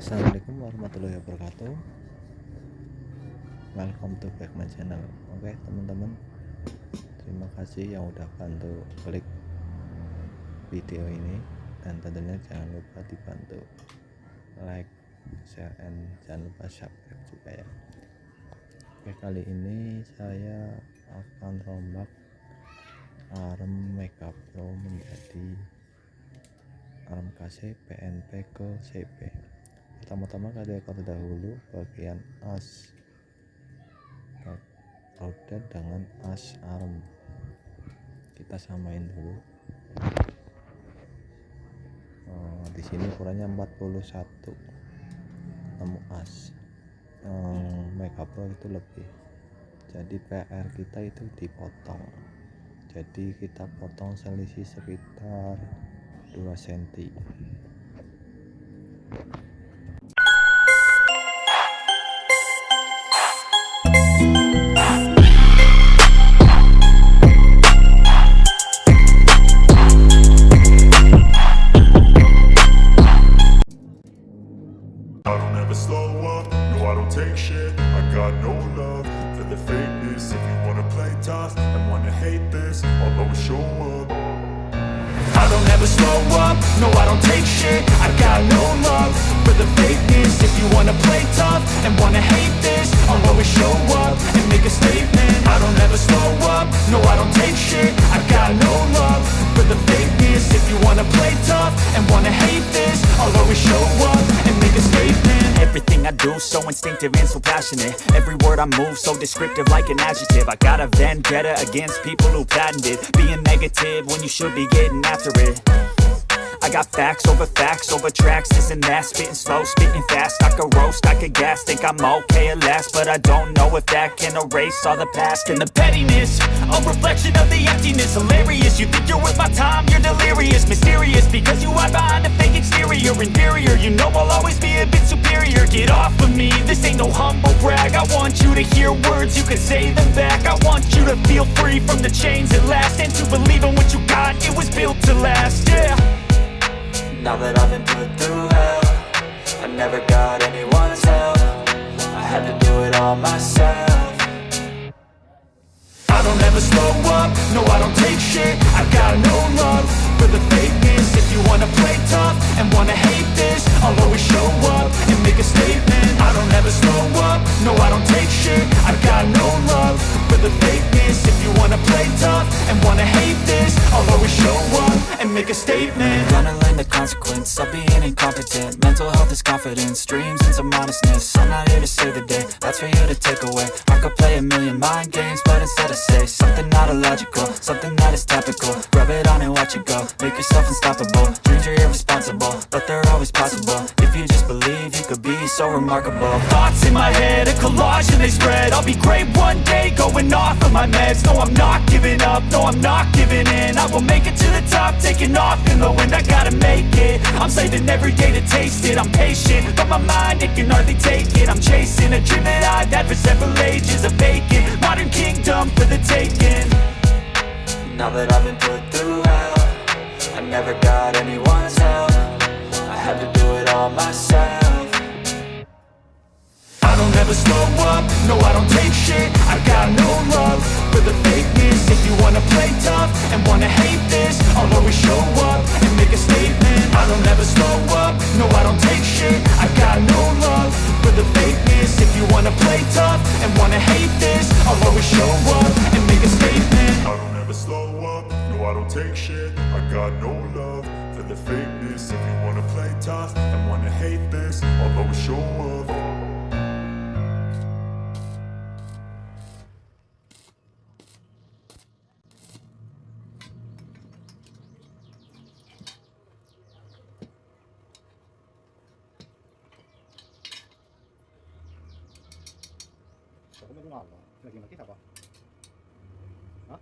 Assalamualaikum warahmatullahi wabarakatuh. Welcome to back my channel. Oke teman-teman, terima kasih yang udah bantu klik video ini, dan tentunya jangan lupa dibantu like, share, and jangan lupa subscribe juga ya. Oke, kali ini saya akan rombak arem megapro menjadi arem KC PNP ke CP. Pertama-tama kita akan dahulu bagian as roda dengan as arem, kita samain dulu. Di sini ukurannya 41 nemu as, megapro itu lebih, jadi PR kita itu dipotong, jadi kita potong selisih sekitar 2 cm. I don't ever slow up, no I don't take shit. I got no love for the fakeness. If you wanna play tough and wanna hate this, I'll always show up. I don't ever slow up, no I don't take shit. I got no love for the fakeness. If you wanna play tough and wanna hate this, I'll always show up and make a statement. I don't ever slow up, no I don't take shit. I got no love for the fakeness. If you wanna play tough and wanna hate this, I'll always show up and make a statement. Everything I do so instinctive and so passionate. Every word I move so descriptive like an adjective. I got a vendetta against people who patented being negative when you should be getting after it. I got facts over tracks, this and that. Spitting slow, spitting fast, I could roast, I could gas. Think I'm okay at last, but I don't know if that can erase all the past. And the pettiness, a reflection of the emptiness. Hilarious, you think you're worth my time, you're delirious. Mysterious, because you hide behind a fake exterior. Inferior, you know I'll always be a bit superior. Get off of me, this ain't no humble brag. I want you to hear words, you can say them back. I want you to feel free from the chains at last, and to believe in what you got, it was built to last, yeah. Now that I've been put through hell, I never got anyone's help. I had to do it all myself. I don't ever slow up, no I don't take shit. I got no love for the fakeness. If you wanna play tough and wanna hate this, I'll always show up and make a statement. I don't ever slow up, no I don't take shit. I got no love for the fakeness. If you wanna play tough and wanna hate this, I'll always show up and make a statement. Gonna learn the consequence of being incompetent. Mental health is confidence, dreams and some honestness. I'm not here to save the day, that's for you to take away. I could play a million mind games, but instead I say something not illogical, something that is topical. Rub it on and watch it go, make yourself unstoppable. Dreams are irresponsible, but they're always possible. If you just believe, you could be so remarkable. Thoughts in my head, a collage and they spread. I'll be great one day, going off of my meds. No, I'm not giving up, no, I'm not giving in. I will make it to the top, taking off in the wind. I gotta make it, I'm saving every day to taste it. I'm patient, but my mind, it can hardly take it. I'm chasing a dream that I've had for several ages. A vacant, modern kingdom for the taking. Now that I've been put through hell, I never got anyone's help. I had to do it all myself. I don't ever slow up, no I don't take shit. I got no love for the fakeness. If you wanna play tough and wanna hate this, I'll always show up and make a statement. I don't ever slow up, no I don't take shit. I got no love for the fakeness. If you wanna play tough and wanna hate this, I'll always show up and make a statement. I don't ever slow up, no I don't take shit. I got no love for the fakeness. If you wanna play tough and wanna hate this, I'll always show up. Lagi mati apa? Hah?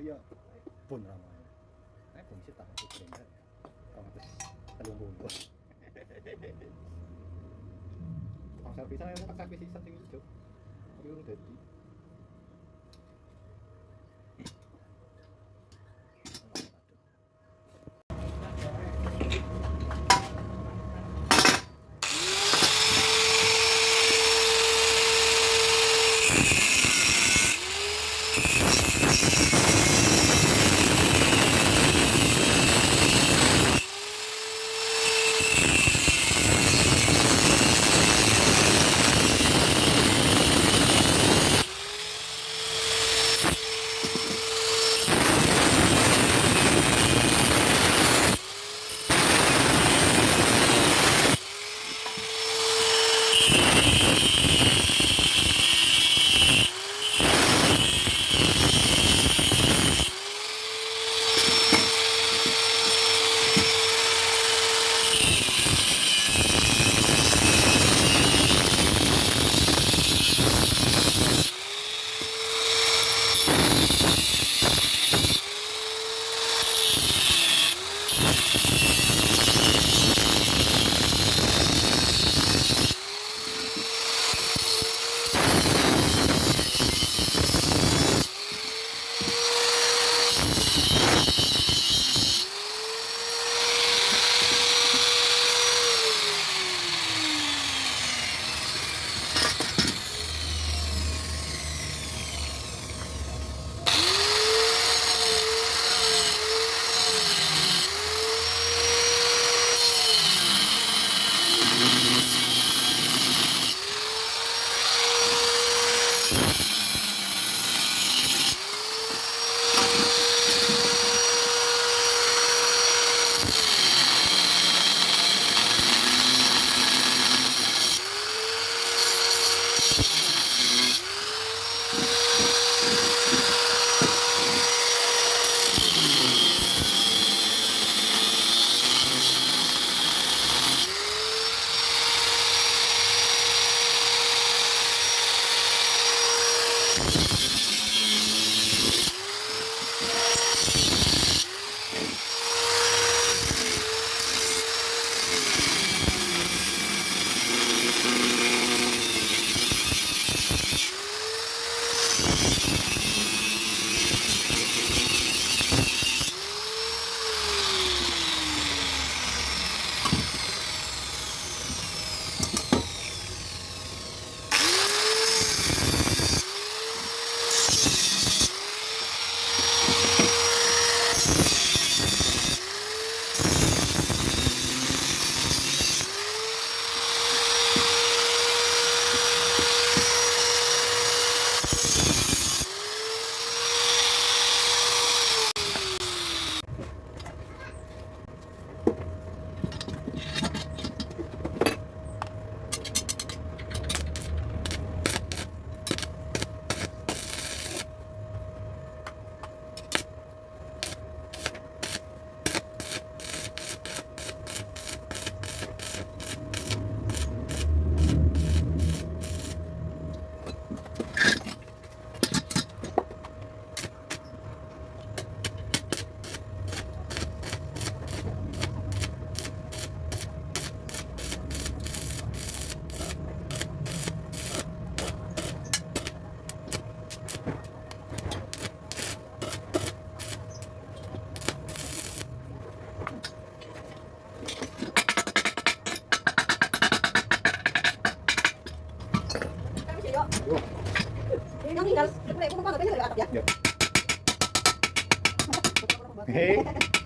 iya pun ramai. Pun sih tak aku keren kan. Kalau terus telung bungkus. Kalau servis saya tak servis sisa tinggi cuk. Tapi urung dadi. Yang tinggal, boleh, kamu mau ngapain dari atap ya? Hei.